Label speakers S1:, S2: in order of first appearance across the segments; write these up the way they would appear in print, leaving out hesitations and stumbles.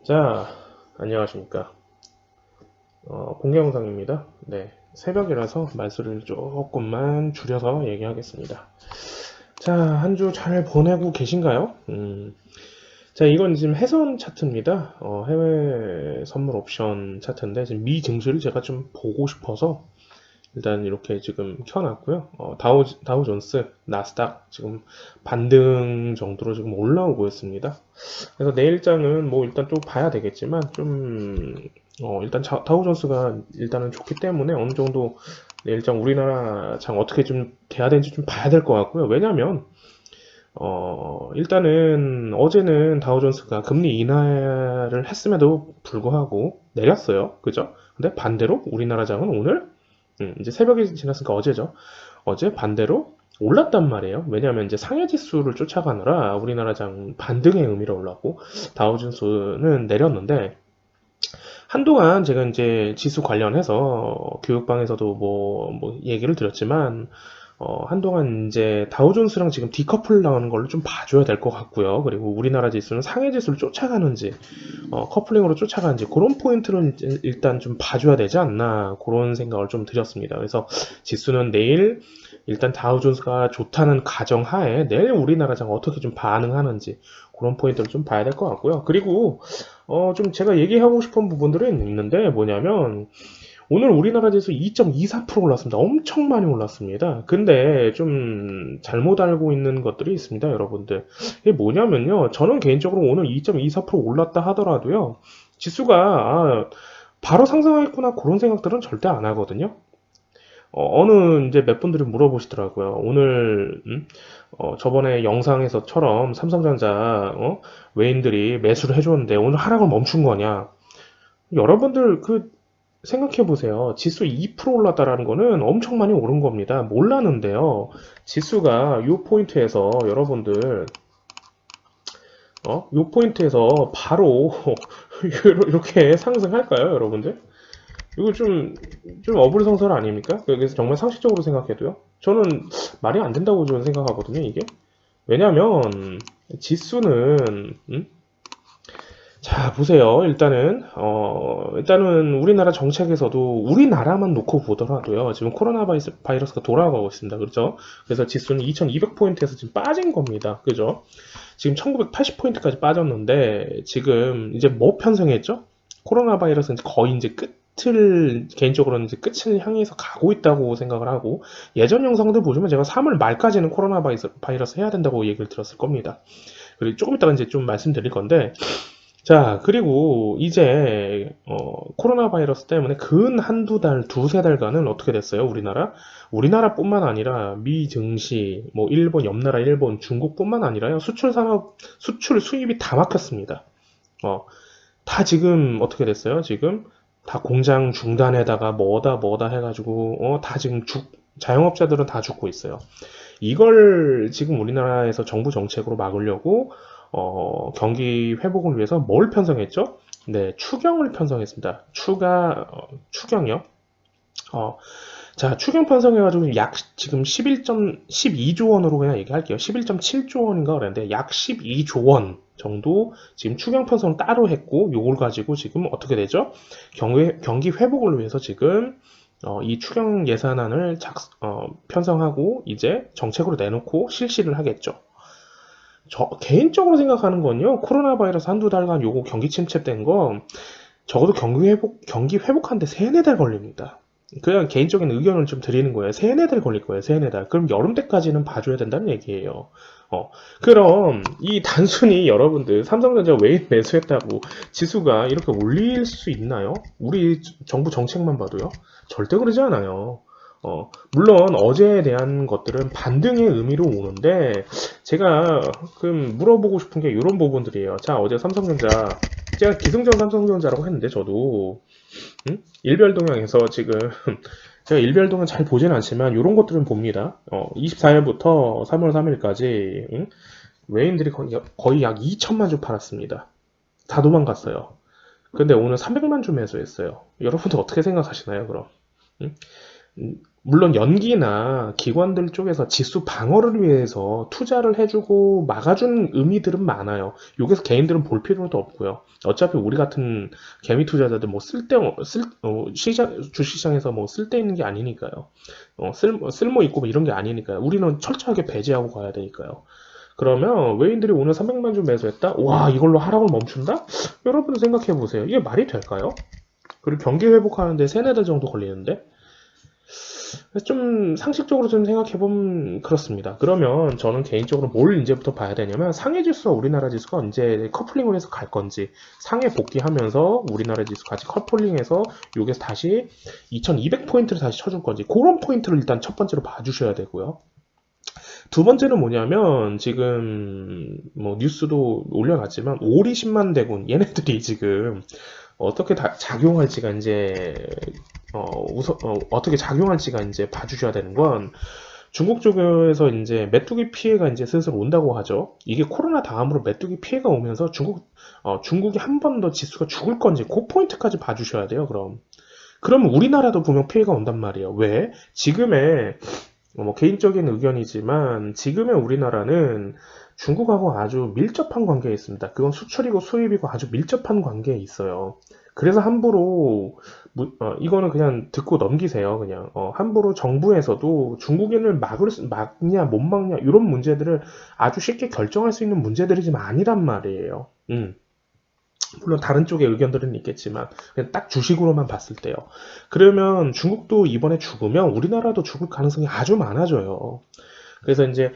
S1: 자, 안녕하십니까. 공개 영상입니다. 네, 새벽이라서 말소리를 조금만 줄여서 얘기하겠습니다. 자, 한 주 잘 보내고 계신가요? 자, 이건 지금 해선 차트입니다. 해외 선물 옵션 차트인데, 지금 미 증시를 제가 좀 보고 싶어서 일단 이렇게 지금 켜놨고요. 다우존스, 나스닥 지금 반등 정도로 지금 올라오고 있습니다. 그래서 내일장은 뭐 일단 또 봐야 되겠지만 일단 다우존스가 일단은 좋기 때문에 어느 정도 내일장 우리나라 장 어떻게 좀 돼야 되는지 좀 봐야 될 것 같고요. 왜냐면 일단은 어제는 다우존스가 금리 인하를 했음에도 불구하고 내렸어요. 그죠? 근데 반대로 우리나라 장은 오늘 이제 새벽이 지났으니까 어제죠. 어제 반대로 올랐단 말이에요. 왜냐하면 이제 상해 지수를 쫓아가느라 우리나라 장 반등의 의미로 올랐고 다우존스는 내렸는데 한동안 제가 이제 지수 관련해서 교육방에서도 뭐 얘기를 드렸지만 한동안 이제 다우존스랑 지금 디커플 나오는 걸로 좀 봐줘야 될 것 같고요. 그리고 우리나라 지수는 상해 지수를 쫓아가는지 커플링으로 쫓아가는지 그런 포인트를 일단 좀 봐줘야 되지 않나 그런 생각을 좀 드렸습니다. 그래서 지수는 내일 일단 다우존스가 좋다는 가정하에 내일 우리나라장 어떻게 좀 반응하는지 그런 포인트를 좀 봐야 될 것 같고요. 그리고 좀 제가 얘기하고 싶은 부분들이 있는데 뭐냐면 오늘 우리나라 지수 2.24% 올랐습니다. 엄청 많이 올랐습니다. 근데 좀 잘못 알고 있는 것들이 있습니다, 여러분들. 이게 뭐냐면요. 저는 개인적으로 오늘 2.24% 올랐다 하더라도요. 지수가 바로 상승하겠구나 그런 생각들은 절대 안 하거든요. 어느 이제 몇 분들이 물어보시더라고요. 오늘 저번에 영상에서처럼 삼성전자 외인들이 매수를 해줬는데 오늘 하락을 멈춘 거냐? 여러분들 생각해 보세요. 지수 2% 올랐다라는 거는 엄청 많이 오른 겁니다. 몰랐는데요. 지수가 요 포인트에서 여러분들 요 포인트에서 바로 이렇게 상승할까요, 여러분들? 이거 좀 어불성설 아닙니까? 그래서 정말 상식적으로 생각해도요. 저는 말이 안 된다고 저는 생각하거든요, 이게. 왜냐면, 지수는, 자, 보세요. 일단은 우리나라 정책에서도 우리나라만 놓고 보더라도요. 지금 코로나 바이러스가 돌아가고 있습니다. 그렇죠? 그래서 지수는 2200포인트에서 지금 빠진 겁니다. 그죠? 지금 1980포인트까지 빠졌는데, 지금 이제 뭐 편성했죠? 코로나 바이러스는 거의 이제 개인적으로는 이제 끝을 향해서 가고 있다고 생각을 하고, 예전 영상들 보시면 제가 3월 말까지는 코로나 바이러스 해야 된다고 얘기를 들었을 겁니다. 그리고 조금 이따가 이제 좀 말씀드릴 건데, 자, 그리고 이제 코로나 바이러스 때문에 근 한두 달, 두세 달간은 어떻게 됐어요? 우리나라뿐만 아니라 미 증시, 뭐 일본, 옆나라 일본, 중국뿐만 아니라요. 수출 산업, 수출 수입이 다 막혔습니다. 어, 다 지금 어떻게 됐어요? 지금 다 공장 중단에다가 뭐다 해가지고 다 지금 자영업자들은 다 죽고 있어요. 이걸 지금 우리나라에서 정부 정책으로 막으려고 경기 회복을 위해서 뭘 편성했죠? 네, 추경을 편성했습니다. 추경이요? 어, 자, 추경 편성해가지고 약 지금 12조 원으로 그냥 얘기할게요. 11.7조 원인가 그랬는데 약 12조 원 정도 지금 추경 편성을 따로 했고 요걸 가지고 지금 어떻게 되죠? 경기 회복을 위해서 지금 이 추경 예산안을 편성하고 이제 정책으로 내놓고 실시를 하겠죠. 저 개인적으로 생각하는 건요. 코로나 바이러스 한두 달간 요거 경기 침체된 거 적어도 경기 회복하는데 세네 달 걸립니다. 그냥 개인적인 의견을 좀 드리는 거예요. 세네 달 걸릴 거예요. 세네 달. 그럼 여름 때까지는 봐줘야 된다는 얘기예요. 그럼 이 단순히 여러분들 삼성전자 왜 매수했다고 지수가 이렇게 올릴 수 있나요? 우리 정부 정책만 봐도요. 절대 그러지 않아요. 물론 어제에 대한 것들은 반등의 의미로 오는데 제가 물어보고 싶은 게 이런 부분들이에요. 자, 어제 삼성전자 제가 기승전 삼성전자라고 했는데 저도 일별동향에서 지금 제가 일별동향 잘 보진 않지만 이런 것들은 봅니다. 24일부터 3월 3일까지 외인들이 거의 약 2천만 주 팔았습니다. 다 도망갔어요. 근데 오늘 300만 주 매수했어요. 여러분들 어떻게 생각하시나요, 그럼? 응? 물론 연기나 기관들 쪽에서 지수 방어를 위해서 투자를 해주고 막아준 의미들은 많아요. 여기서 개인들은 볼 필요도 없고요. 어차피 우리 같은 개미 투자자들 뭐 주식시장에서 뭐 쓸데 있는 게 아니니까요. 쓸모 있고 뭐 이런 게 아니니까요. 우리는 철저하게 배제하고 가야 되니까요. 그러면 외인들이 오늘 300만 주 매수했다? 와, 이걸로 하락을 멈춘다? 여러분 생각해 보세요. 이게 말이 될까요? 그리고 경기 회복하는데 3-4달 정도 걸리는데? 좀 상식적으로 좀 생각해보면 그렇습니다. 그러면 저는 개인적으로 뭘 이제부터 봐야 되냐면 상해 지수와 우리나라 지수가 이제 커플링을 해서 갈 건지, 상해 복귀하면서 우리나라 지수 같이 커플링해서 여기서 다시 2200포인트를 다시 쳐줄 건지, 그런 포인트를 일단 첫 번째로 봐주셔야 되고요. 두 번째는 뭐냐면 지금 뭐 뉴스도 올려놨지만 오리 10만 대군 얘네들이 지금 어떻게 작용할지가 이제 어떻게 작용할지가 이제 봐주셔야 되는 건, 중국 쪽에서 이제 메뚜기 피해가 이제 슬슬 온다고 하죠. 이게 코로나 다음으로 메뚜기 피해가 오면서 중국이 한 번 더 지수가 죽을 건지 그 포인트까지 봐주셔야 돼요. 그러면 우리나라도 분명 피해가 온단 말이에요. 왜? 지금의 뭐 개인적인 의견이지만 지금의 우리나라는 중국하고 아주 밀접한 관계에 있습니다. 그건 수출이고 수입이고 아주 밀접한 관계에 있어요. 그래서 함부로 이거는 그냥 듣고 넘기세요. 그냥 함부로 정부에서도 중국인을 막냐 못 막냐 이런 문제들을 아주 쉽게 결정할 수 있는 문제들이 지금 아니란 말이에요. 물론 다른 쪽의 의견들은 있겠지만 그냥 딱 주식으로만 봤을 때요. 그러면 중국도 이번에 죽으면 우리나라도 죽을 가능성이 아주 많아져요. 그래서 이제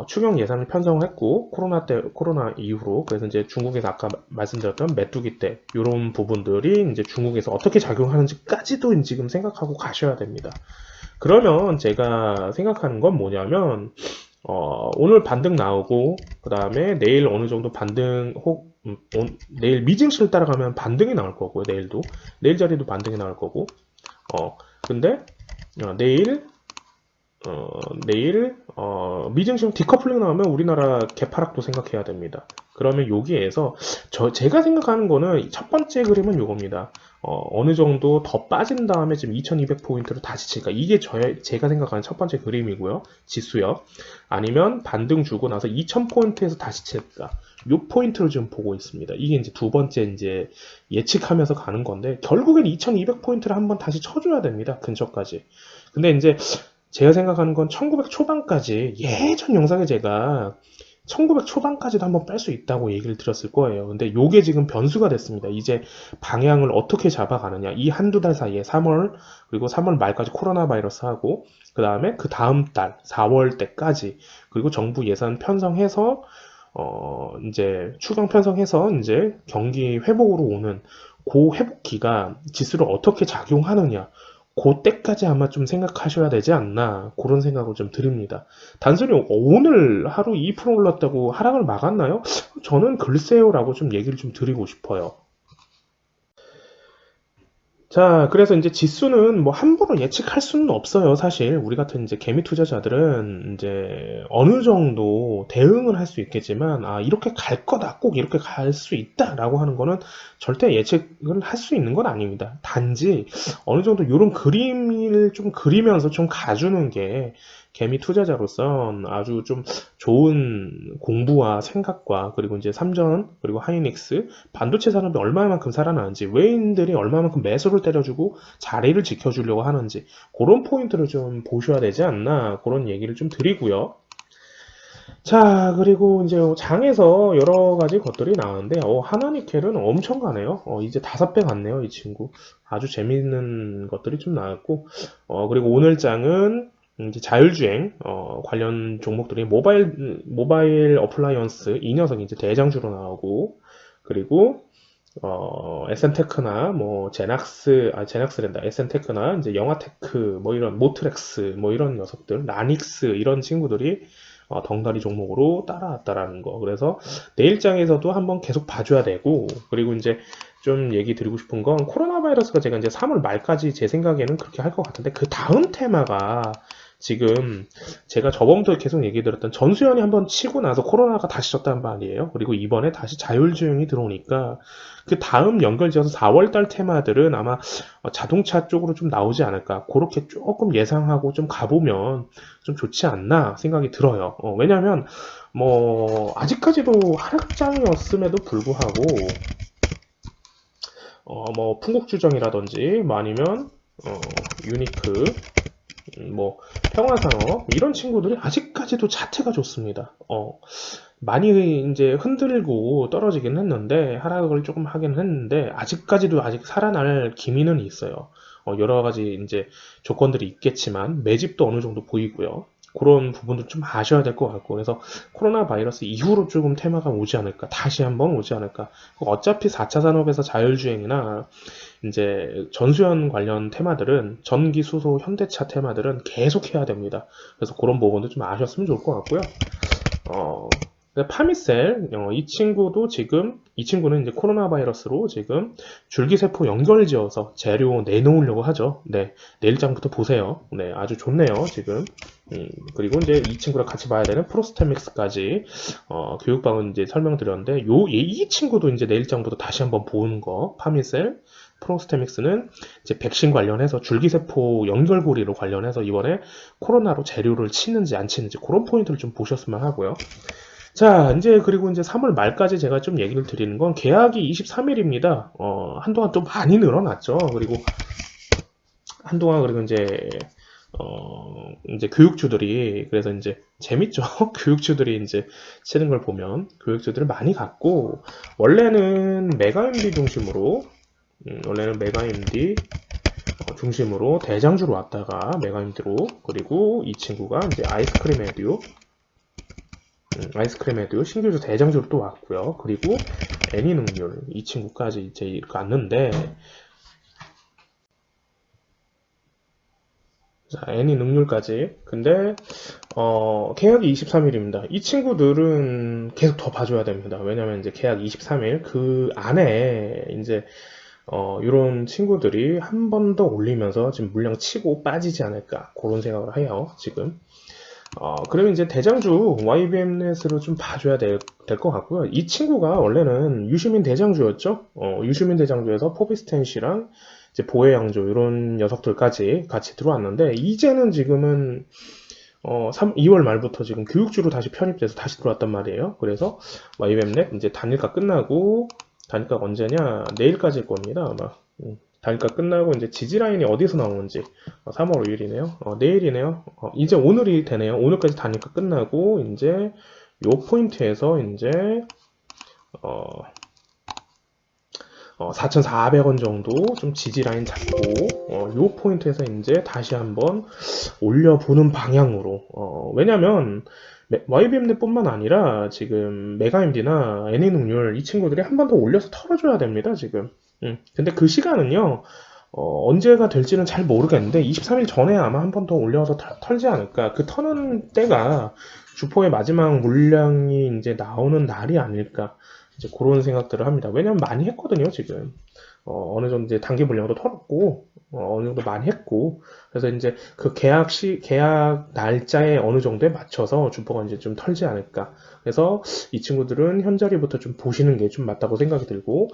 S1: 추경 예산을 편성을 했고 코로나 이후로, 그래서 이제 중국에서 아까 말씀드렸던 메뚜기 때 이런 부분들이 이제 중국에서 어떻게 작용하는지까지도 지금 생각하고 가셔야 됩니다. 그러면 제가 생각하는 건 뭐냐면 오늘 반등 나오고 그 다음에 내일 어느 정도 반등 내일 미증시를 따라가면 반등이 나올 거고요. 내일 자리도 반등이 나올 거고 근데 내일 미증시 디커플링 나오면 우리나라 개파락도 생각해야 됩니다. 그러면 여기에서 제가 생각하는 거는 첫 번째 그림은 요겁니다. 어느 정도 더 빠진 다음에 지금 2200포인트로 다시 칠까? 이게 제가 생각하는 첫 번째 그림이고요. 지수요. 아니면 반등 주고 나서 2000포인트에서 다시 칠까? 요 포인트를 지금 보고 있습니다. 이게 이제 두 번째 이제 예측하면서 가는 건데, 결국엔 2200포인트를 한번 다시 쳐줘야 됩니다. 근처까지. 근데 이제 제가 생각하는 건 1900 초반까지, 예전 영상에 제가 1900 초반까지도 한번 뺄 수 있다고 얘기를 드렸을 거예요. 근데 요게 지금 변수가 됐습니다. 이제 방향을 어떻게 잡아가느냐. 이 한두 달 사이에 3월, 그리고 3월 말까지 코로나 바이러스 하고, 그 다음에 그 다음 달 4월 때까지, 그리고 정부 예산 편성해서 이제 추경 편성해서 이제 경기 회복으로 오는 그 회복 기간 지수를 어떻게 작용하느냐, 그때까지 아마 좀 생각하셔야 되지 않나, 그런 생각을 좀 드립니다. 단순히 오늘 하루 2% 올랐다고 하락을 막았나요? 저는 글쎄요라고 좀 얘기를 좀 드리고 싶어요. 자, 그래서 이제 지수는 뭐 함부로 예측할 수는 없어요. 사실 우리 같은 이제 개미 투자자들은 이제 어느 정도 대응을 할 수 있겠지만, 이렇게 갈 거다, 꼭 이렇게 갈 수 있다라고 하는 거는 절대 예측을 할 수 있는 건 아닙니다. 단지 어느 정도 이런 그림을 좀 그리면서 좀 가주는 게 개미 투자자로서 아주 좀 좋은 공부와 생각과, 그리고 이제 삼전, 그리고 하이닉스, 반도체 산업이 얼마만큼 살아나는지, 외인들이 얼마만큼 매수를 때려주고 자리를 지켜주려고 하는지, 그런 포인트를 좀 보셔야 되지 않나, 그런 얘기를 좀 드리고요. 자, 그리고 이제 장에서 여러 가지 것들이 나오는데, 하나니켈은 엄청 가네요. 이제 5배 갔네요, 이 친구. 아주 재밌는 것들이 좀 나왔고, 그리고 오늘 장은 이제 자율주행 관련 종목들이 모바일 어플라이언스, 이 녀석이 이제 대장주로 나오고, 그리고 에센테크나 뭐 제낙스랜다, 에센테크나 이제 영화테크, 뭐 이런 모트렉스, 뭐 이런 녀석들, 라닉스, 이런 친구들이 덩다리 종목으로 따라왔다라는 거. 그래서 내일장에서도 한번 계속 봐줘야 되고, 그리고 이제 좀 얘기 드리고 싶은 건, 코로나 바이러스가 제가 이제 3월 말까지 제 생각에는 그렇게 할 것 같은데, 그 다음 테마가 지금 제가 저번부터 계속 얘기 드렸던 전수현이 한번 치고 나서 코로나가 다시 졌단 말이에요. 그리고 이번에 다시 자율주행이 들어오니까 그 다음 연결지어서 4월달 테마들은 아마 자동차 쪽으로 좀 나오지 않을까. 그렇게 조금 예상하고 좀 가보면 좀 좋지 않나 생각이 들어요. 왜냐면 뭐 아직까지도 하락장이었음에도 불구하고 뭐 풍국주정이라든지 뭐 아니면 유니크 뭐 평화산업 이런 친구들이 아직까지도 자태가 좋습니다. 많이 이제 흔들고 떨어지긴 했는데 하락을 조금 하긴 했는데 아직까지도 아직 살아날 기미는 있어요. 여러 가지 이제 조건들이 있겠지만 매집도 어느 정도 보이고요. 그런 부분도 좀 아셔야 될 것 같고 그래서 코로나 바이러스 이후로 조금 테마가 오지 않을까 다시 한번 오지 않을까 어차피 4차 산업에서 자율주행이나 이제 전수연 관련 테마들은 전기 수소 현대차 테마들은 계속 해야 됩니다. 그래서 그런 부분도 좀 아셨으면 좋을 것 같고요. 파미셀 이 친구도 지금 이 친구는 이제 코로나 바이러스로 지금 줄기세포 연결지어서 재료 내놓으려고 하죠. 네, 내일장부터 보세요. 네, 아주 좋네요 지금. 그리고 이제 이 친구랑 같이 봐야 되는 프로스테믹스까지 교육방은 이제 설명드렸는데 이 친구도 이제 내일장부터 다시 한번 보는 거 파미셀 프로스테믹스는 이제 백신 관련해서 줄기세포 연결고리로 관련해서 이번에 코로나로 재료를 치는지 안 치는지 그런 포인트를 좀 보셨으면 하고요. 자, 이제 그리고 이제 3월 말까지 제가 좀 얘기를 드리는 건 계약이 23일입니다. 한동안 좀 많이 늘어났죠. 그리고 한동안 그리고 이제 교육주들이 그래서 이제 재밌죠. 교육주들이 이제 치는 걸 보면 교육주들을 많이 갖고 원래는 메가MD 중심으로 중심으로 대장주로 왔다가 메가임드로 그리고 이 친구가 이제 아이스크림 에듀 신규주 대장주로 또 왔고요. 그리고 애니능률 이 친구까지 이제 이렇게 왔는데 자, 애니능률까지 근데 계약이 23일입니다. 이 친구들은 계속 더 봐줘야 됩니다. 왜냐면 이제 계약 23일 그 안에 이제 이런 친구들이 한 번 더 올리면서 지금 물량 치고 빠지지 않을까 그런 생각을 해요 지금. 그러면 이제 대장주 YBM넷으로 좀 봐줘야 될 것 같고요. 이 친구가 원래는 유시민 대장주였죠. 유시민 대장주에서 포비스텐시랑 이제 보혜양조 이런 녀석들까지 같이 들어왔는데 이제는 지금은 2월 말부터 지금 교육주로 다시 편입돼서 다시 들어왔단 말이에요. 그래서 YBM넷 이제 단일가 끝나고 단가가 언제냐? 내일까지일 겁니다, 아마. 단가 끝나고 이제 지지라인이 어디서 나오는지 3월 5일이네요. 내일이네요. 이제 오늘이 되네요. 오늘까지 단가 끝나고 이제 요 포인트에서 이제 4,400원 정도 좀 지지라인 잡고 요 포인트에서 이제 다시 한번 올려보는 방향으로 왜냐면 YBMD 뿐만 아니라 지금 메가MD나 애니능률 이 친구들이 한 번 더 올려서 털어줘야 됩니다 지금. 근데 그 시간은요 언제가 될지는 잘 모르겠는데 23일 전에 아마 한 번 더 올려서 털지 않을까. 그 터는 때가 주포의 마지막 물량이 이제 나오는 날이 아닐까 이제 그런 생각들을 합니다. 왜냐면 많이 했거든요 지금. 어느 정도 이제 단기 물량도 털었고 어느 정도 많이 했고 그래서 이제 그 계약 날짜에 어느 정도에 맞춰서 주포가 이제 좀 털지 않을까. 그래서 이 친구들은 현자리부터 좀 보시는 게 좀 맞다고 생각이 들고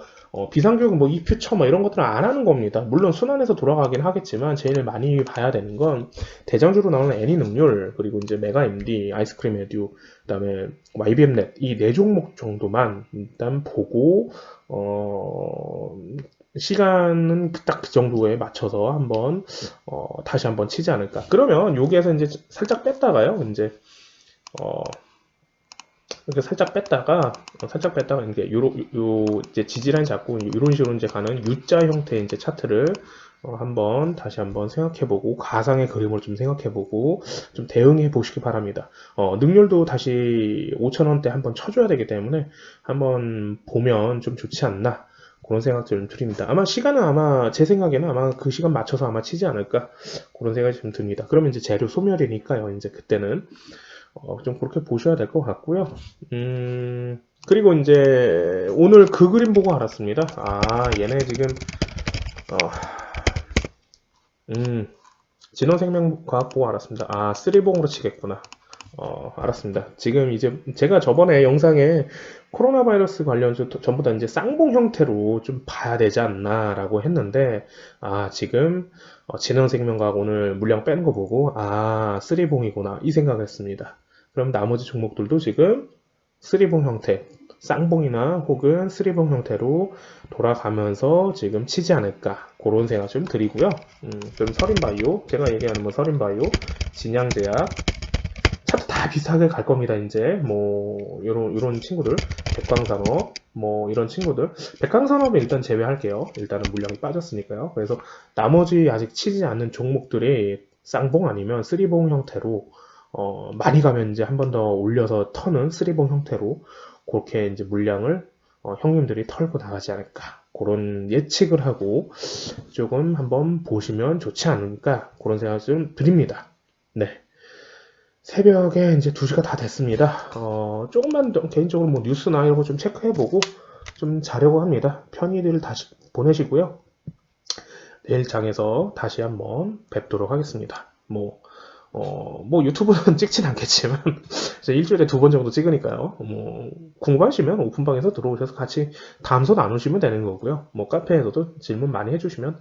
S1: 비상교육 뭐 이퓨처 뭐 이런 것들은 안 하는 겁니다. 물론 순환해서 돌아가긴 하겠지만 제일 많이 봐야 되는 건 대장주로 나오는 애니능률 그리고 이제 메가MD, 아이스크림 에듀 그다음에 YBM넷 이 네 종목 정도만 일단 보고 시간은 딱 그 정도에 맞춰서 한번 다시 한번 치지 않을까. 그러면 여기에서 이제 살짝 뺐다가요. 이제 이렇게 살짝 뺐다가 이제 요 이제 지지라인 잡고 이런 식으로 이제 가는 U자 형태의 이제 차트를 다시 한번 생각해보고 가상의 그림을 좀 생각해보고 좀 대응해 보시기 바랍니다. 능률도 다시 5,000원대 한번 쳐줘야 되기 때문에 한번 보면 좀 좋지 않나 그런 생각들 좀 드립니다. 아마 시간은 아마 제 생각에는 아마 그 시간 맞춰서 아마 치지 않을까 그런 생각이 좀 듭니다. 그러면 이제 재료 소멸이니까요. 이제 그때는 좀 그렇게 보셔야 될 것 같고요. 그리고 이제 오늘 그 그림 보고 알았습니다. 얘네 지금 진원생명과학 보고 알았습니다. 아, 쓰리봉으로 치겠구나. 알았습니다. 지금 이제 제가 저번에 영상에 코로나 바이러스 관련주 전부 다 이제 쌍봉 형태로 좀 봐야 되지 않나라고 했는데, 아, 지금 진원생명과학 오늘 물량 빼는 거 보고, 아, 쓰리봉이구나. 이 생각을 했습니다. 그럼 나머지 종목들도 지금 쓰리봉 형태, 쌍봉이나 혹은 쓰리봉 형태로 돌아가면서 지금 치지 않을까 그런 생각 좀 드리고요. 그럼 서린바이오, 제가 얘기하는 뭐 서린바이오, 진양제약, 차트 다 비슷하게 갈 겁니다. 이제 뭐 요런 친구들, 백광산업 뭐 이런 친구들, 백광산업은 일단 제외할게요. 일단은 물량이 빠졌으니까요. 그래서 나머지 아직 치지 않는 종목들이 쌍봉 아니면 쓰리봉 형태로 많이 가면 이제 한 번 더 올려서 터는 쓰리봉 형태로 그렇게 이제 물량을 형님들이 털고 나가지 않을까 그런 예측을 하고 조금 한번 보시면 좋지 않을까 그런 생각 좀 드립니다. 네. 새벽에 이제 2시가 다 됐습니다. 조금만 더 개인적으로 뭐 뉴스나 이런 거 좀 체크해보고 좀 자려고 합니다. 편의를 다시 보내시고요. 내일 장에서 다시 한번 뵙도록 하겠습니다. 뭐 유튜브는 찍진 않겠지만 이제 일주일에 2번 정도 찍으니까요. 뭐 궁금하시면 오픈방에서 들어오셔서 같이 담소 나누시면 되는 거고요. 뭐 카페에서도 질문 많이 해주시면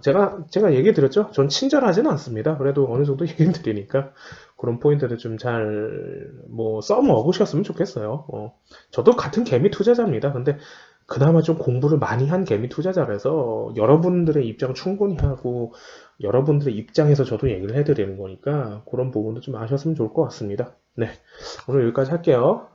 S1: 제가 얘기 드렸죠. 전 친절하지는 않습니다. 그래도 어느 정도 얘기 드리니까 그런 포인트를 좀 잘 뭐 써먹으셨으면 좋겠어요. 저도 같은 개미 투자자입니다. 근데 그나마 좀 공부를 많이 한 개미 투자자라서 여러분들의 입장 충분히 하고 여러분들의 입장에서 저도 얘기를 해드리는 거니까 그런 부분도 좀 아셨으면 좋을 것 같습니다. 네, 오늘 여기까지 할게요.